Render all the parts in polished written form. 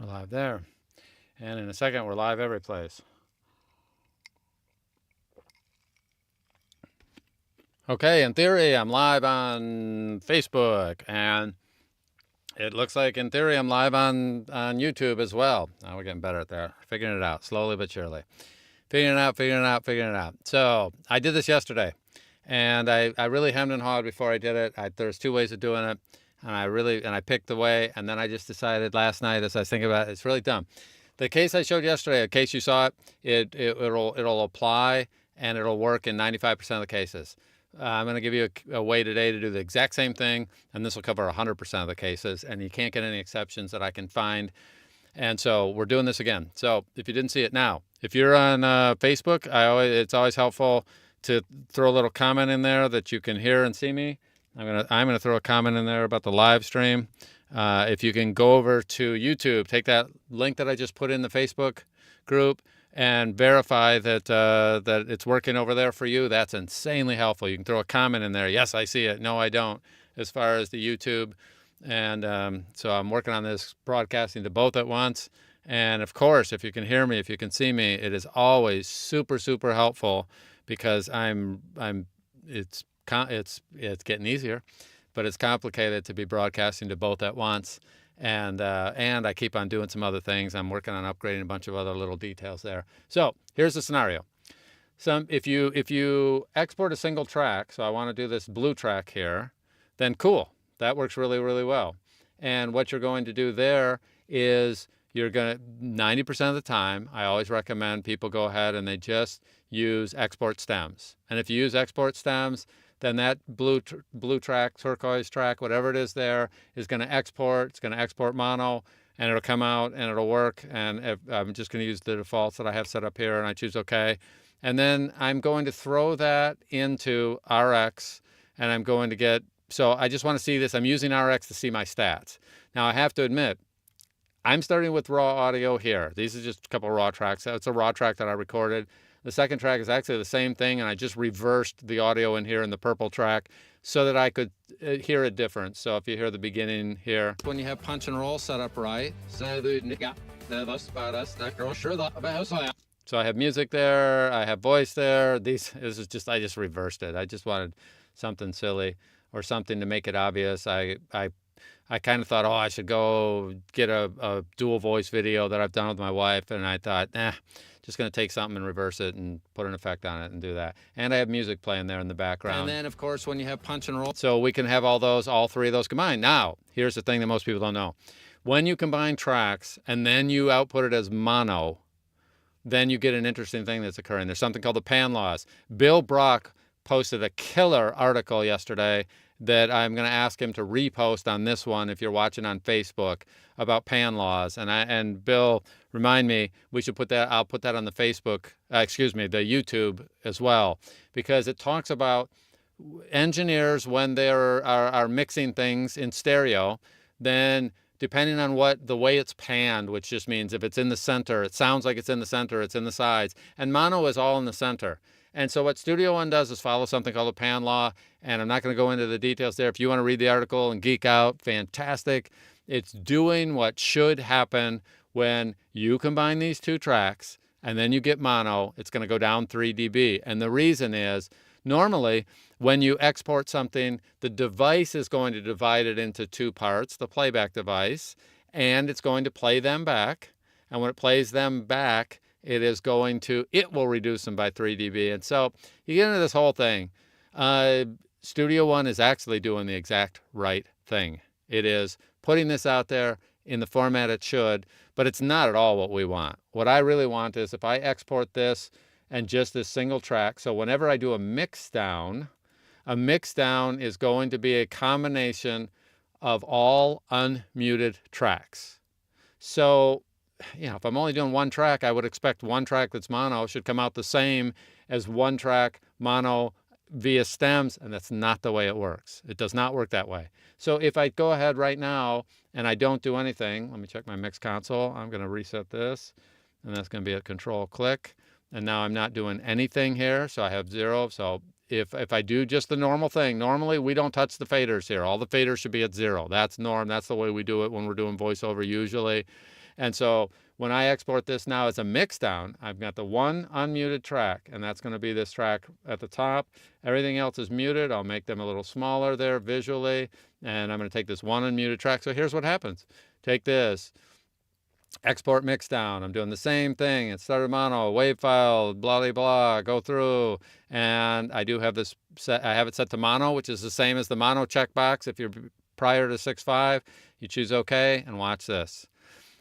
live there. And in a second, we're live every place. Okay, in theory, I'm live on Facebook, and it looks like in theory I'm live on YouTube as well. Now we're getting better at that. Figuring it out, slowly but surely. Figuring it out. So I did this yesterday, and I really hemmed and hawed before I did it. There's two ways of doing it, and I picked the way, and then I just decided last night as I was thinking about it, it's really dumb. The case I showed yesterday, in case you saw it, it'll apply and it'll work in 95% of the cases. I'm going to give you a way today to do the exact same thing, and this will cover 100% of the cases, and you can't get any exceptions that I can find. And so we're doing this again. So if you didn't see it now, if you're on Facebook, it's always helpful to throw a little comment in there that you can hear and see me. I'm gonna throw a comment in there about the live stream. If you can go over to YouTube, take that link that I just put in the Facebook group and verify that that it's working over there for you. That's insanely helpful. You can throw a comment in there. Yes, I see it. No, I don't. As far as the YouTube, and so I'm working on this broadcasting to both at once. And of course, if you can hear me, if you can see me, it is always super helpful because it's getting easier, but it's complicated to be broadcasting to both at once. And I keep on doing some other things. I'm working on upgrading a bunch of other little details there. So here's the scenario. If you export a single track, so I want to do this blue track here, then cool. That works really well. And what you're going to do there is you're going to, 90% of the time, I always recommend people go ahead and they just use export stems. And if you use export stems, then that blue track, turquoise track, whatever it is there, is going to export. It's going to export mono, and it'll come out and it'll work. And I'm just going to use the defaults that I have set up here, and I choose OK. And then I'm going to throw that into RX, and I'm going to get, so I just want to see this. I'm using RX to see my stats. Now, I have to admit, I'm starting with raw audio here. These are just a couple of raw tracks. It's a raw track that I recorded. The second track is actually the same thing, and I just reversed the audio in here in the purple track so that I could hear a difference. So if you hear the beginning here, when you have punch and roll set up right. So I have music there, I have voice there. I just reversed it. I just wanted something silly or something to make it obvious. I kind of thought, oh, I should go get a dual voice video that I've done with my wife, and I thought, just going to take something and reverse it and put an effect on it and do that. And I have music playing there in the background. And then, of course, when you have punch and roll, so we can have all three of those combined. Now, here's the thing that most people don't know. When you combine tracks and then you output it as mono, then you get an interesting thing that's occurring. There's something called the pan laws. Bill Brock posted a killer article yesterday that I'm going to ask him to repost on this one if you're watching on Facebook about pan laws. And Bill, remind me, we should put that, I'll put that on the Facebook, the YouTube as well, because it talks about engineers when they are mixing things in stereo, then depending on the way it's panned, which just means if it's in the center, it sounds like it's in the center, it's in the sides, and mono is all in the center. And so what Studio One does is follow something called the pan law, and I'm not going to go into the details there. If you want to read the article and geek out, fantastic. It's doing what should happen when you combine these two tracks, and then you get mono. It's going to go down 3 dB. And the reason is, normally, when you export something, the device is going to divide it into two parts, the playback device, and it's going to play them back. And when it plays them back, it will reduce them by 3 dB. And so you get into this whole thing. Studio One is actually doing the exact right thing. It is putting this out there in the format it should, but it's not at all what we want. What I really want is if I export this and just this single track, so whenever I do a mix down is going to be a combination of all unmuted tracks. So, if I'm only doing one track, I would expect one track that's mono should come out the same as one track mono via stems, and that's not the way it works. It does not work that way. So if I go ahead right now and I don't do anything, let me check my mix console. I'm going to reset this, and that's going to be a control click. And now I'm not doing anything here, so I have 0. So if I do just the normal thing, normally we don't touch the faders here. All the faders should be at 0. That's norm. That's the way we do it when we're doing voiceover usually. And so when I export this now as a mix down, I've got the one unmuted track, and that's going to be this track at the top. Everything else is muted. I'll make them a little smaller there visually, and I'm going to take this one unmuted track. So here's what happens. Take this, export mix down. I'm doing the same thing. It started mono, wave file, blah, blah, blah, go through. And I do have this set, I have it set to mono, which is the same as the mono checkbox. If you're prior to 6.5, you choose OK, and watch this.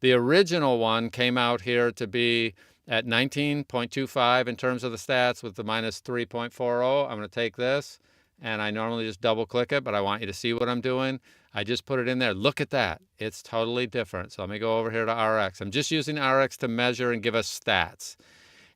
The original one came out here to be at 19.25 in terms of the stats with the minus 3.40. I'm going to take this, and I normally just double click it, but I want you to see what I'm doing. I just put it in there. Look at that. It's totally different. So let me go over here to RX. I'm just using RX to measure and give us stats.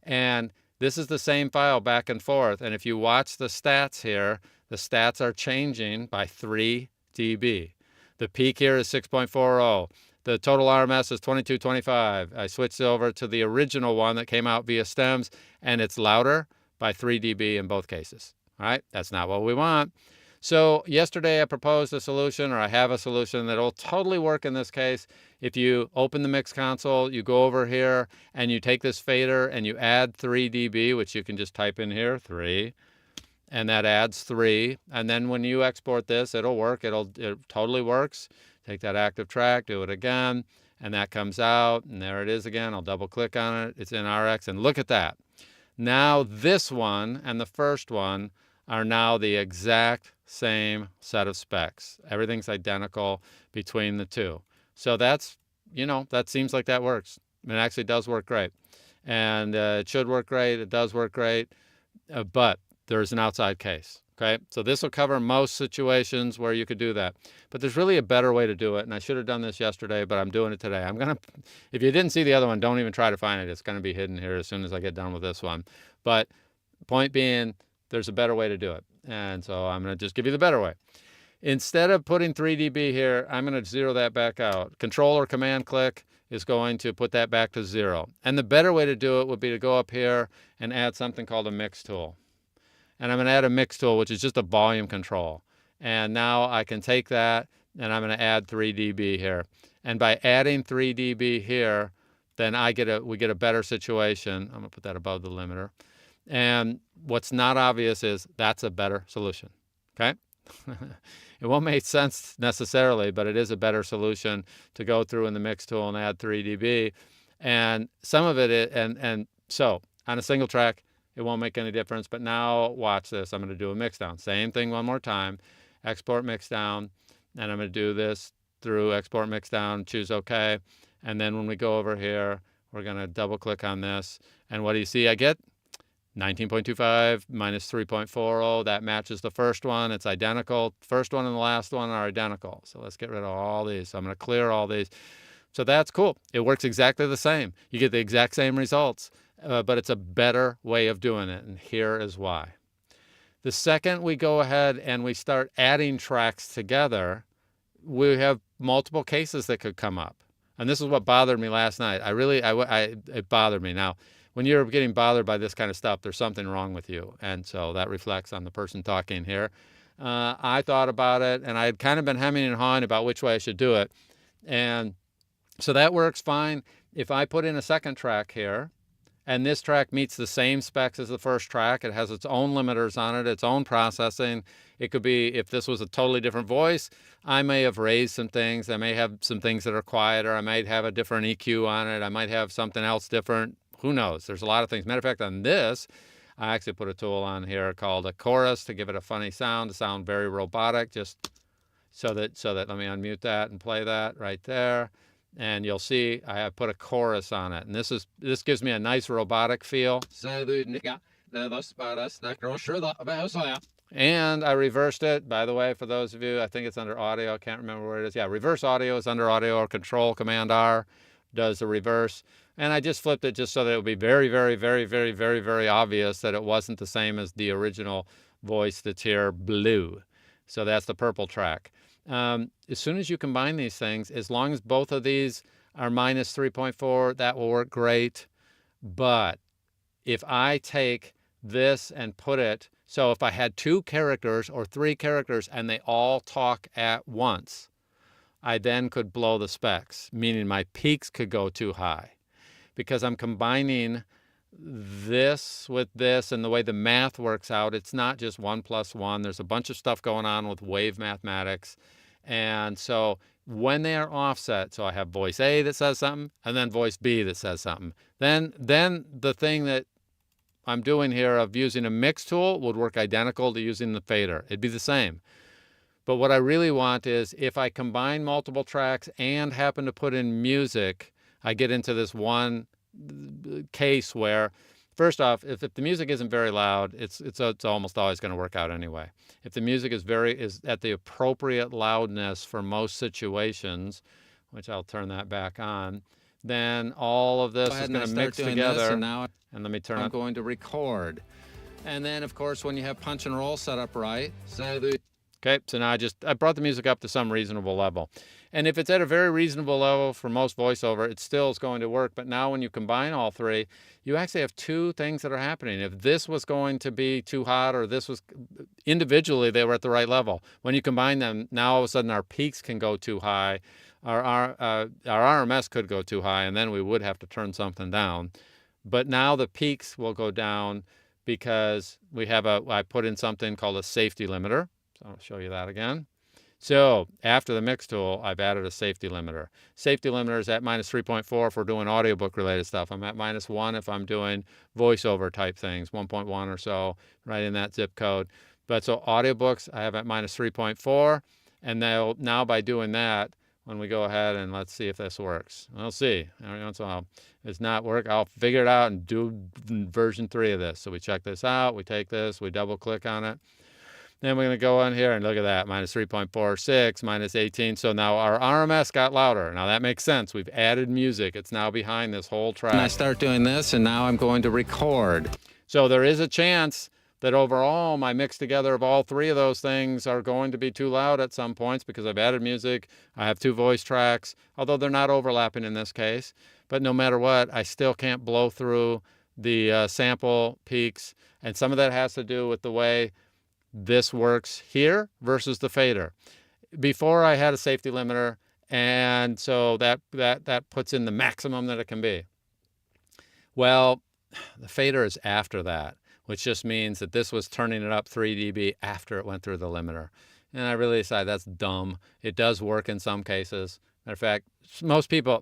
And this is the same file back and forth. And if you watch the stats here, the stats are changing by 3 dB. The peak here is 6.40. The total RMS is 2225. I switched over to the original one that came out via stems, and it's louder by 3 dB in both cases. All right, that's not what we want. So yesterday I proposed a solution, or I have a solution that will totally work in this case. If you open the mix console, you go over here, and you take this fader and you add 3 dB, which you can just type in here, 3, and that adds 3. And then when you export this, it'll work. It totally works. Take that active track, do it again, and that comes out, and there it is again. I'll double click on it. It's in RX, and look at that. Now this one and the first one are now the exact same set of specs. Everything's identical between the two. So that's, that seems like that works. It actually does work great. And it should work great. It does work great. But there's an outside case. Okay, so this will cover most situations where you could do that. But there's really a better way to do it, and I should have done this yesterday, but I'm doing it today. If you didn't see the other one, don't even try to find it. It's going to be hidden here as soon as I get done with this one. But point being, there's a better way to do it. And so I'm going to just give you the better way. Instead of putting 3 dB here, I'm going to zero that back out. Control or command click is going to put that back to 0. And the better way to do it would be to go up here and add something called a mix tool. And I'm going to add a mix tool, which is just a volume control. And now I can take that, and I'm going to add 3 dB here. And by adding 3 dB here, then we get a better situation. I'm going to put that above the limiter. And what's not obvious is that's a better solution. Okay? It won't make sense necessarily, but it is a better solution to go through in the mix tool and add 3 dB. And some of it, and so on a single track, it won't make any difference. But now watch this. I'm going to do a mix down. Same thing one more time. Export mix down. And I'm going to do this through export mix down, choose OK. And then when we go over here, we're going to double click on this. And what do you see? I get 19.25 minus 3.40. That matches the first one. It's identical. First one and the last one are identical. So let's get rid of all these. So I'm going to clear all these. So that's cool. It works exactly the same. You get the exact same results. But it's a better way of doing it, and here is why. The second we go ahead and we start adding tracks together, we have multiple cases that could come up. And this is what bothered me last night. It bothered me. Now, when you're getting bothered by this kind of stuff, there's something wrong with you. And so that reflects on the person talking here. I thought about it, and I had kind of been hemming and hawing about which way I should do it. And so that works fine. If I put in a second track here, and this track meets the same specs as the first track. It has its own limiters on it, its own processing. It could be, if this was a totally different voice, I may have raised some things. I may have some things that are quieter. I might have a different EQ on it. I might have something else different. Who knows? There's a lot of things. Matter of fact, on this, I actually put a tool on here called a chorus to give it a funny sound, to sound very robotic, just so that, let me unmute that and play that right there. And you'll see I have put a chorus on it. And this gives me a nice robotic feel. And I reversed it, by the way, for those of you, I think it's under audio. I can't remember where it is. Yeah, reverse audio is under audio, or control command R does the reverse. And I just flipped it just so that it would be very, very, very, very, very, very obvious that it wasn't the same as the original voice that's here, blue. So that's the purple track. As soon as you combine these things, as long as both of these are minus 3.4, that will work great. But if I take this and put it, so if I had 2 characters or 3 characters and they all talk at once, I then could blow the specs, meaning my peaks could go too high, because I'm combining this with this, and the way the math works out, it's not just 1 + 1. There's a bunch of stuff going on with wave mathematics. And so when they are offset, so I have voice A that says something, and then voice B that says something, then the thing that I'm doing here of using a mix tool would work identical to using the fader. It'd be the same. But what I really want is, if I combine multiple tracks and happen to put in music, I get into this one case where, first off, if the music isn't very loud, it's almost always going to work out anyway. If the music is at the appropriate loudness for most situations, which I'll turn that back on, then all of this is going to mix together. And let me turn on. I'm going to record. And then, of course, when you have punch and roll set up right, okay, so now I brought the music up to some reasonable level. And if it's at a very reasonable level for most voiceover, it still is going to work. But now when you combine all three, you actually have two things that are happening. If this was going to be too hot, or this was individually, they were at the right level. When you combine them, now all of a sudden our peaks can go too high. Our RMS could go too high, and then we would have to turn something down. But now the peaks will go down because I put in something called a safety limiter. So I'll show you that again. So after the mix tool, I've added a safety limiter. Safety limiter is at -3.4 if we're doing audiobook related stuff. I'm at -1 if I'm doing voiceover type things, 1.1 or so, right in that zip code. But so audiobooks, I have at -3.4. And now by doing that, when we go ahead and let's see if this works. We'll see. Every once in a while, if it's not work, I'll figure it out and do version 3 of this. So we check this out, we take this, we double click on it. Then we're going to go on here and look at that, -3.46, -18. So now our RMS got louder. Now that makes sense. We've added music. It's now behind this whole track. And I start doing this, and now I'm going to record. So there is a chance that overall my mix together of all three of those things are going to be too loud at some points because I've added music. I have two voice tracks, although they're not overlapping in this case. But no matter what, I still can't blow through the sample peaks. And some of that has to do with the way this works here versus the fader. Before I had a safety limiter, and so that puts in the maximum that it can be. Well, the fader is after that, which just means that this was turning it up 3 dB after it went through the limiter. And I really decided that's dumb. It does work in some cases. Matter of fact, most people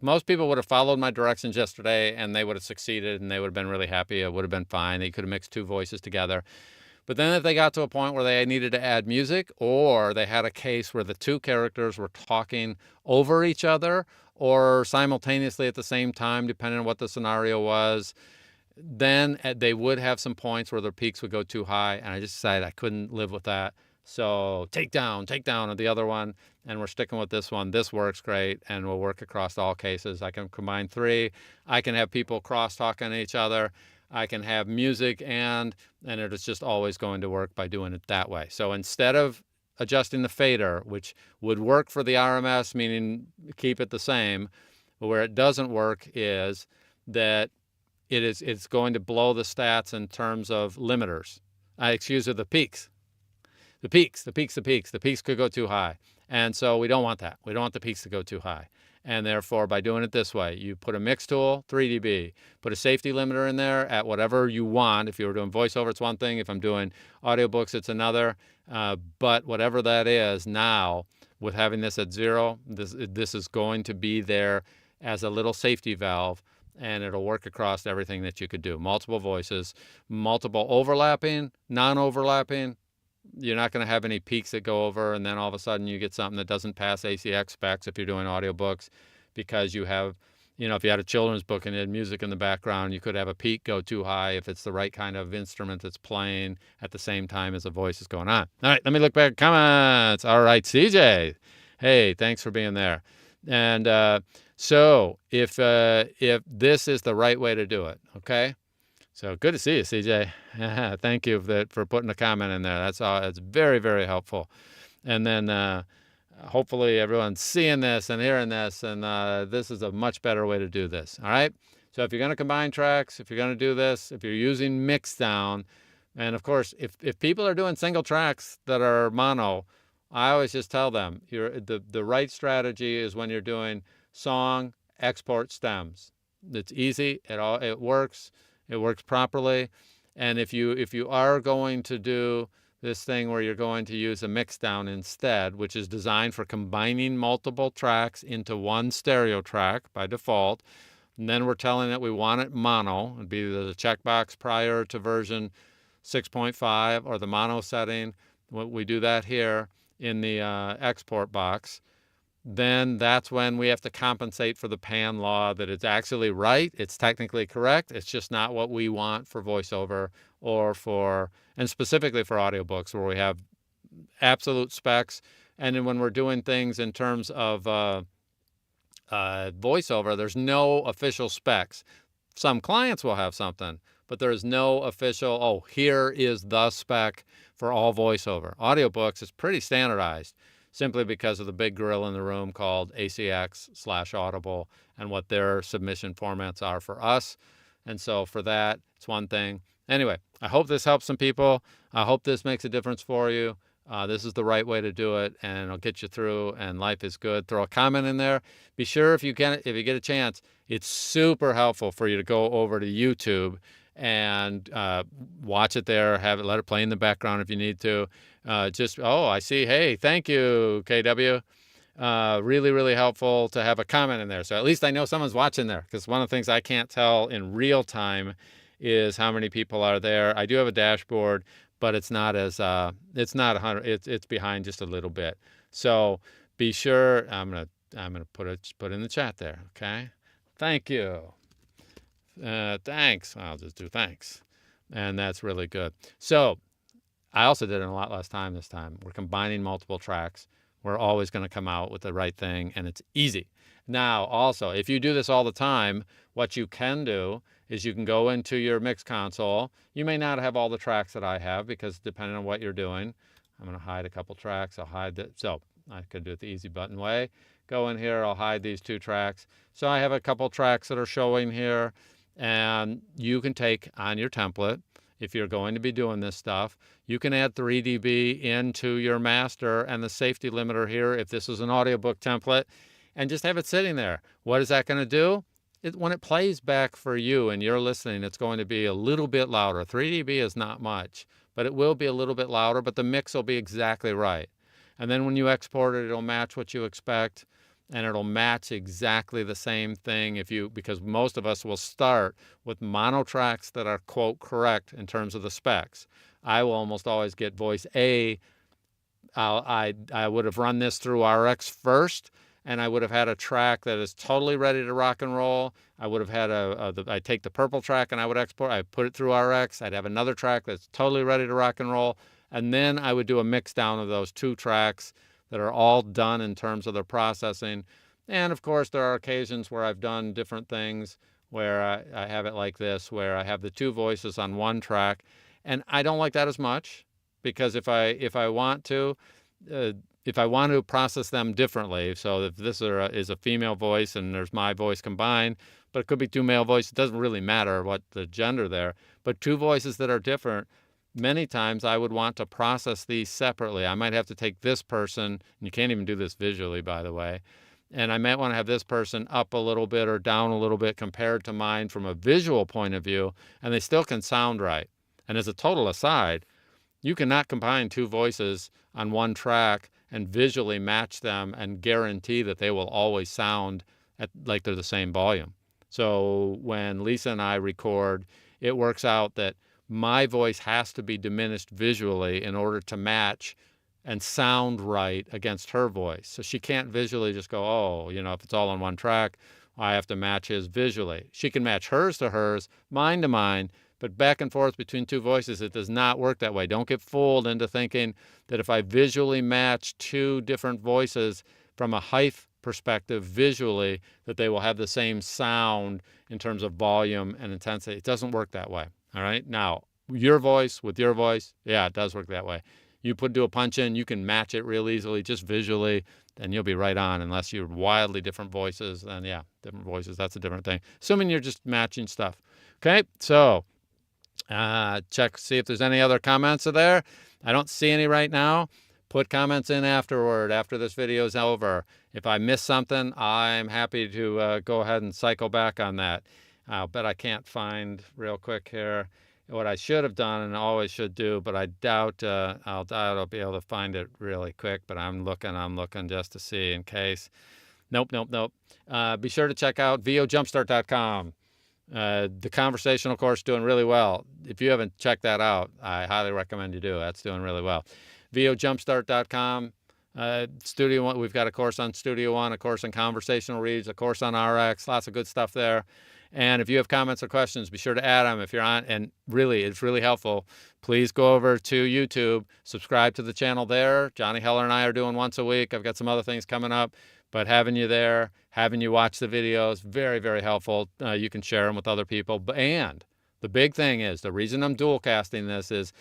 would have followed my directions yesterday, and they would have succeeded, and they would have been really happy. It would have been fine. They could have mixed two voices together. But then if they got to a point where they needed to add music, or they had a case where the two characters were talking over each other or simultaneously at the same time, depending on what the scenario was, then they would have some points where their peaks would go too high. And I just decided I couldn't live with that. So take down of the other one, and we're sticking with this one. This works great, and will work across all cases. I can combine three. I can have people cross-talking to each other. I can have music, and it is just always going to work by doing it that way. So instead of adjusting the fader, which would work for the RMS, meaning keep it the same, but where it doesn't work is that it's going to blow the stats in terms of limiters. The peaks. The peaks could go too high. And so we don't want that. We don't want the peaks to go too high. And therefore, by doing it this way, you put a mix tool, 3 dB, put a safety limiter in there at whatever you want. If you were doing voiceover, it's one thing. If I'm doing audiobooks, it's another. But whatever that is now, with having this at 0, this is going to be there as a little safety valve, and it'll work across everything that you could do. Multiple voices, multiple overlapping, non-overlapping. You're not going to have any peaks that go over, and then all of a sudden you get something that doesn't pass ACX specs if you're doing audiobooks, because you have, if you had a children's book and you had music in the background, you could have a peak go too high if it's the right kind of instrument that's playing at the same time as the voice is going on. All right, let me look back at comments. All right, CJ. Hey, thanks for being there. And so if this is the right way to do it, okay? So good to see you, CJ. Thank you for putting a comment in there. That's very, very helpful. And then hopefully everyone's seeing this and hearing this, and this is a much better way to do this. All right? So if you're going to combine tracks, if you're going to do this, if you're using mix down, and of course, if people are doing single tracks that are mono, I always just tell them the right strategy is when you're doing song, export stems. It's easy. It works. It works properly. And if you are going to do this thing where you're going to use a mixdown instead, which is designed for combining multiple tracks into one stereo track by default, and then we're telling it we want it mono. It'd be the checkbox prior to version 6.5 or the mono setting. We do that here in the export box. Then that's when we have to compensate for the pan law that it's actually right. It's technically correct. It's just not what we want for voiceover and specifically for audiobooks where we have absolute specs. And then when we're doing things in terms of voiceover, there's no official specs. Some clients will have something, but there is no official, here is the spec for all voiceover. Audiobooks is pretty standardized simply because of the big gorilla in the room called ACX/Audible and what their submission formats are for us. And so for that, it's one thing. Anyway, I hope this helps some people. I hope this makes a difference for you. This is the right way to do it, and it'll get you through, and life is good. Throw a comment in there. Be sure if you get a chance, it's super helpful for you to go over to YouTube and watch it there. Let it play in the background if you need to. I see. Hey, thank you, KW. Really, really helpful to have a comment in there. So at least I know someone's watching there, because one of the things I can't tell in real time is how many people are there. I do have a dashboard, but it's not 100. It's behind just a little bit. So be sure. I'm gonna put in the chat there. Okay. Thank you. Thanks. I'll just do thanks, and that's really good. So I also did it in a lot less time this time. We're combining multiple tracks. We're always going to come out with the right thing, and it's easy. Now, also, if you do this all the time, what you can do is you can go into your mix console. You may not have all the tracks that I have, because depending on what you're doing, I'm going to hide a couple tracks. I'll hide that. So I could do it the easy button way. Go in here. I'll hide these 2 tracks. So I have a couple tracks that are showing here, and you can take on your template. If you're going to be doing this stuff, you can add 3 dB into your master and the safety limiter here if this is an audiobook template, and just have it sitting there. What is that going to do? When it plays back for you and you're listening, it's going to be a little bit louder. 3 dB is not much, but it will be a little bit louder, but the mix will be exactly right. And then when you export it, it'll match what you expect, and it'll match exactly the same thing because most of us will start with mono tracks that are, quote, correct in terms of the specs. I will almost always get voice A. I would have run this through RX first, and I would have had a track that is totally ready to rock and roll. I would have had I'd take the purple track and I would export. I put it through RX. I'd have another track that's totally ready to rock and roll. And then I would do a mix down of those 2 tracks that are all done in terms of their processing. And of course, there are occasions where I've done different things where I have it like this, where I have the 2 voices on one track. And I don't like that as much, because if I want to process them differently, so if this is a female voice and there's my voice combined, but it could be 2 male voices, it doesn't really matter what the gender there, but 2 voices that are different, many times I would want to process these separately. I might have to take this person, and you can't even do this visually, by the way, and I might want to have this person up a little bit or down a little bit compared to mine from a visual point of view, and they still can sound right. And as a total aside, you cannot combine 2 voices on one track and visually match them and guarantee that they will always sound like they're the same volume. So when Lisa and I record, it works out that my voice has to be diminished visually in order to match and sound right against her voice. So she can't visually just go, if it's all on one track, I have to match his visually. She can match hers to hers, mine to mine, but back and forth between 2 voices, it does not work that way. Don't get fooled into thinking that if I visually match 2 different voices from a height perspective visually, that they will have the same sound in terms of volume and intensity. It doesn't work that way. All right. Now, your voice with your voice, yeah, it does work that way. You do a punch in, you can match it real easily, just visually, then you'll be right on. Unless you're wildly different voices, then yeah, different voices, that's a different thing. Assuming you're just matching stuff. Okay, so see if there's any other comments there. I don't see any right now. Put comments in afterward, after this video is over. If I miss something, I'm happy to go ahead and cycle back on that. I'll bet I can't find real quick here what I should have done and always should do, but I doubt I'll be able to find it really quick. But I'm looking just to see in case. Nope. Be sure to check out vojumpstart.com. The conversational course doing really well. If you haven't checked that out, I highly recommend you do. That's doing really well. vojumpstart.com. Studio One, we've got a course on Studio One, a course on conversational reads, a course on RX, lots of good stuff there. And if you have comments or questions, be sure to add them if you're on. And really, it's really helpful. Please go over to YouTube, subscribe to the channel there. Johnny Heller and I are doing once a week. I've got some other things coming up, but having you there, having you watch the videos, very, very helpful. You can share them with other people. And the big thing is, the reason I'm dual casting this is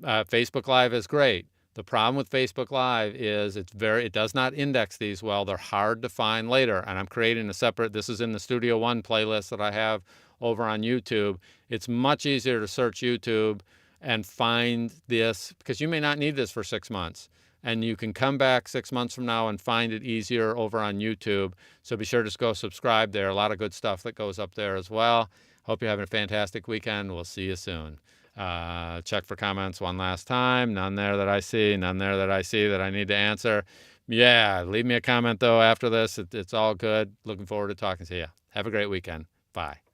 Facebook Live is great. The problem with Facebook Live is it does not index these well. They're hard to find later. And I'm creating a separate, this is in the Studio One playlist that I have over on YouTube. It's much easier to search YouTube and find this, because you may not need this for 6 months. And you can come back 6 months from now and find it easier over on YouTube. So be sure to go subscribe there. A lot of good stuff that goes up there as well. Hope you're having a fantastic weekend. We'll see you soon. Check for comments one last time. None there that I see. None there that I see that I need to answer. Yeah, leave me a comment, though, after this. It's all good. Looking forward to talking to you. Have a great weekend. Bye.